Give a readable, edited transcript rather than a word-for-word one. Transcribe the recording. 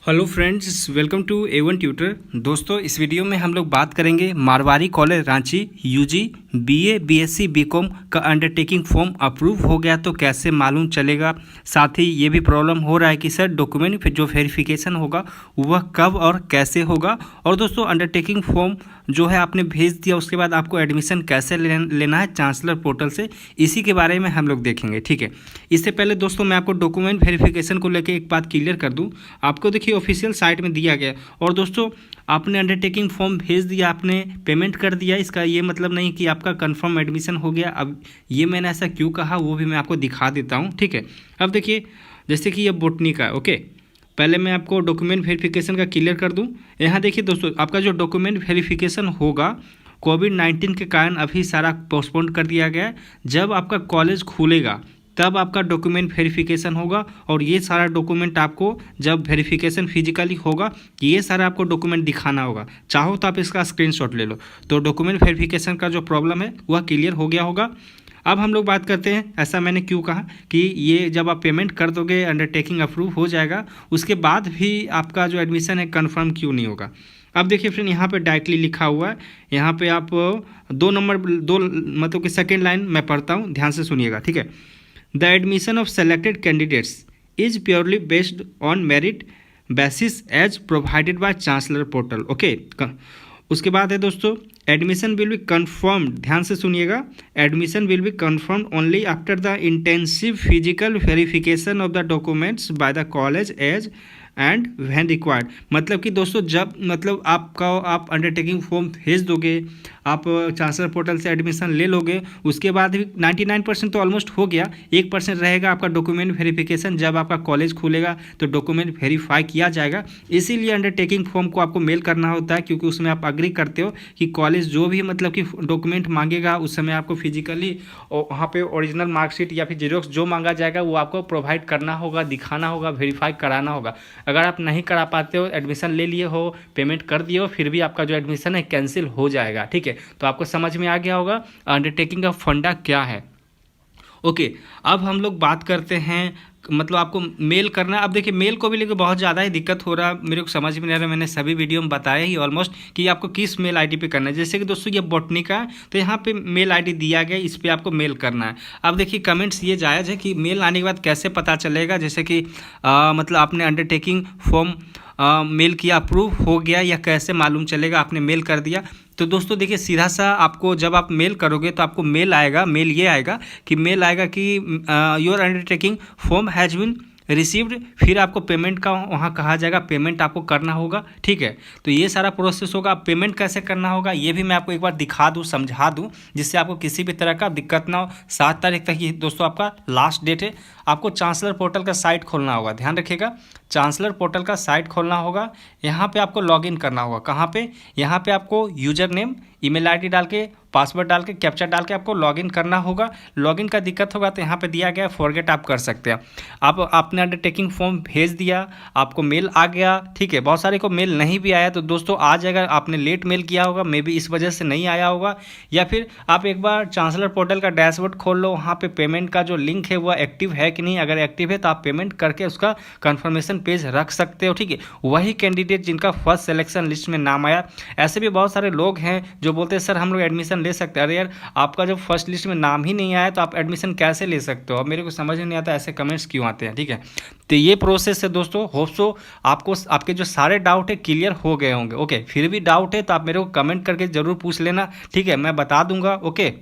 Hello friends, welcome to A1 tutor. दोस्तों, इस video में हम लोग बात करेंगे Marwari college Ranchi UG BA BSc BCom का अंडरटेकिंग फॉर्म अप्रूव हो गया तो कैसे मालूम चलेगा। साथ ही ये भी प्रॉब्लम हो रहा है कि सर डॉक्यूमेंट जो वेरिफिकेशन होगा वह कब और कैसे होगा। और दोस्तों, अंडरटेकिंग फॉर्म जो है आपने भेज दिया, उसके बाद आपको एडमिशन कैसे लेना है चांसलर पोर्टल से, इसी के बारे में हम लोग देखेंगे। ठीक है, इससे पहले दोस्तों मैं आपको डॉक्यूमेंट वेरिफिकेशन को लेकर एक बात क्लियर कर दूं। आपको देखिए ऑफिशियल साइट में दिया गया, और दोस्तों आपने अंडरटेकिंग फॉर्म भेज दिया, आपने पेमेंट कर दिया, इसका ये मतलब नहीं कि आपका कंफर्म एडमिशन हो गया। अब ये मैंने ऐसा क्यों कहा वो भी मैं आपको दिखा देता हूँ। ठीक है, अब देखिए जैसे कि ये बोटनी का, ओके, पहले मैं आपको डॉक्यूमेंट वेरिफिकेशन का क्लियर कर दूं। यहाँ देखिए दोस्तों, आपका जो डॉक्यूमेंट वेरिफिकेशन होगा कोविड-19 के कारण अभी सारा पोस्टपोन कर दिया गया है। जब आपका कॉलेज खुलेगा तब आपका डॉक्यूमेंट वेरिफिकेशन होगा, और ये सारा डॉक्यूमेंट आपको जब वेरिफिकेशन फिजिकली होगा ये सारा आपको डॉक्यूमेंट दिखाना होगा। चाहो तो आप इसका स्क्रीनशॉट ले लो। तो डॉक्यूमेंट वेरिफिकेशन का जो प्रॉब्लम है वह क्लियर हो गया होगा। अब हम लोग बात करते हैं, ऐसा मैंने क्यों कहा कि ये जब आप पेमेंट कर दोगे अंडरटेकिंग अप्रूव हो जाएगा, उसके बाद भी आपका जो एडमिशन है कंफर्म क्यों नहीं होगा। अब देखिए फ्रेंड, यहाँ पे डायरेक्टली लिखा हुआ है, यहाँ पे आप दो मतलब कि सेकेंड लाइन मैं पढ़ता हूँ, ध्यान से सुनिएगा। ठीक है, the admission of selected candidates is purely based on merit basis as provided by chancellor portal. Okay, उसके बाद है दोस्तों, एडमिशन विल बी कन्फर्म्ड, ध्यान से सुनिएगा, admission will be confirmed only after the intensive physical verification of the documents by the college as and when required. मतलब कि दोस्तों जब आप अंडरटेकिंग फॉर्म भेज दोगे, आप चांसलर पोर्टल से एडमिशन ले लोगे, उसके बाद भी 99% तो ऑलमोस्ट हो गया, 1% रहेगा आपका डॉक्यूमेंट वेरिफिकेशन। जब आपका कॉलेज खुलेगा तो डॉक्यूमेंट वेरीफाई किया जाएगा, इसीलिए अंडरटेकिंग फॉर्म को आपको मेल करना होता है, क्योंकि उसमें आप अग्री करते हो कि कॉलेज जो भी मतलब कि डॉक्यूमेंट मांगेगा उस समय आपको फिजिकली वहाँ पे ओरिजिनल मार्कशीट या फिर जेरोक्स जो मांगा जाएगा वो आपको प्रोवाइड करना होगा, दिखाना होगा, वेरीफाई कराना होगा। अगर आप नहीं करा पाते हो, एडमिशन ले लिए हो, पेमेंट कर दिए हो, फिर भी आपका जो एडमिशन है कैंसिल हो जाएगा। ठीक है, तो आपको समझ में आ गया होगा अंडरटेकिंग का फंडा क्या है। ओके, अब हम लोग बात करते हैं, मतलब आपको मेल करना। अब देखिए मेल को भी लेकर बहुत ज़्यादा ही दिक्कत हो रहा है, मेरे को समझ में नहीं आ रहा। मैंने सभी वीडियो में बताया ही ऑलमोस्ट कि आपको किस मेल आईडी पे करना है। जैसे कि दोस्तों ये बॉटनी का है, तो यहाँ पे मेल आईडी दिया गया, इस पर आपको मेल करना है। अब देखिए कमेंट्स ये जायज़ है कि मेल आने के बाद कैसे पता चलेगा, जैसे कि मतलब आपने अंडरटेकिंग फॉर्म मेल किया, अप्रूव हो गया, या कैसे मालूम चलेगा आपने मेल कर दिया। तो दोस्तों देखिए सीधा सा आपको जब आप मेल करोगे तो आपको मेल आएगा, मेल ये आएगा कि your undertaking form has been received, फिर आपको पेमेंट का वहाँ कहा जाएगा, पेमेंट आपको करना होगा। ठीक है, तो ये सारा प्रोसेस होगा। आप पेमेंट कैसे करना होगा ये भी मैं आपको एक बार दिखा दूँ, समझा दूँ, जिससे आपको किसी भी तरह का दिक्कत ना हो। 7 तारीख तक ये दोस्तों आपका लास्ट डेट है। आपको चांसलर पोर्टल का साइट खोलना होगा, ध्यान रखिएगा, चांसलर पोर्टल का साइट खोलना होगा। यहाँ पे आपको लॉगिन करना होगा। कहाँ पे? यहाँ पे आपको यूजर नेम, ईमेल आईडी डाल के, पासवर्ड डाल के, कैप्चा डाल के आपको लॉगिन करना होगा। लॉगिन का दिक्कत होगा तो यहाँ पे दिया गया फॉरगेट आप कर सकते हैं। आपने अंडरटेकिंग फॉर्म भेज दिया, आपको मेल आ गया, ठीक है। बहुत सारे को मेल नहीं भी आया, तो दोस्तों आ जाएगा। आपने लेट मेल किया होगा, मे बी इस वजह से नहीं आया होगा, या फिर आप एक बार चांसलर पोर्टल का डैशबोर्ड खोल लो, वहाँ पे पेमेंट का जो लिंक है वह एक्टिव है कि नहीं। अगर एक्टिव है तो आप पेमेंट करके उसका कन्फर्मेशन पेज रख सकते हो। ठीक है, वही कैंडिडेट जिनका फर्स्ट सिलेक्शन लिस्ट में नाम आया। ऐसे भी बहुत सारे लोग हैं जो बोलते हैं सर हम लोग एडमिशन ले सकते हैं। अरे यार, आपका जब फर्स्ट लिस्ट में नाम ही नहीं आया तो आप एडमिशन कैसे ले सकते हो। अब मेरे को समझ नहीं आता ऐसे कमेंट्स क्यों आते हैं। ठीक है, तो ये प्रोसेस है दोस्तों। होप सो आपको आपके जो सारे डाउट है क्लियर हो गए होंगे। ओके, फिर भी डाउट है तो आप मेरे को कमेंट करके ज़रूर पूछ लेना, ठीक है, मैं बता दूंगा। ओके।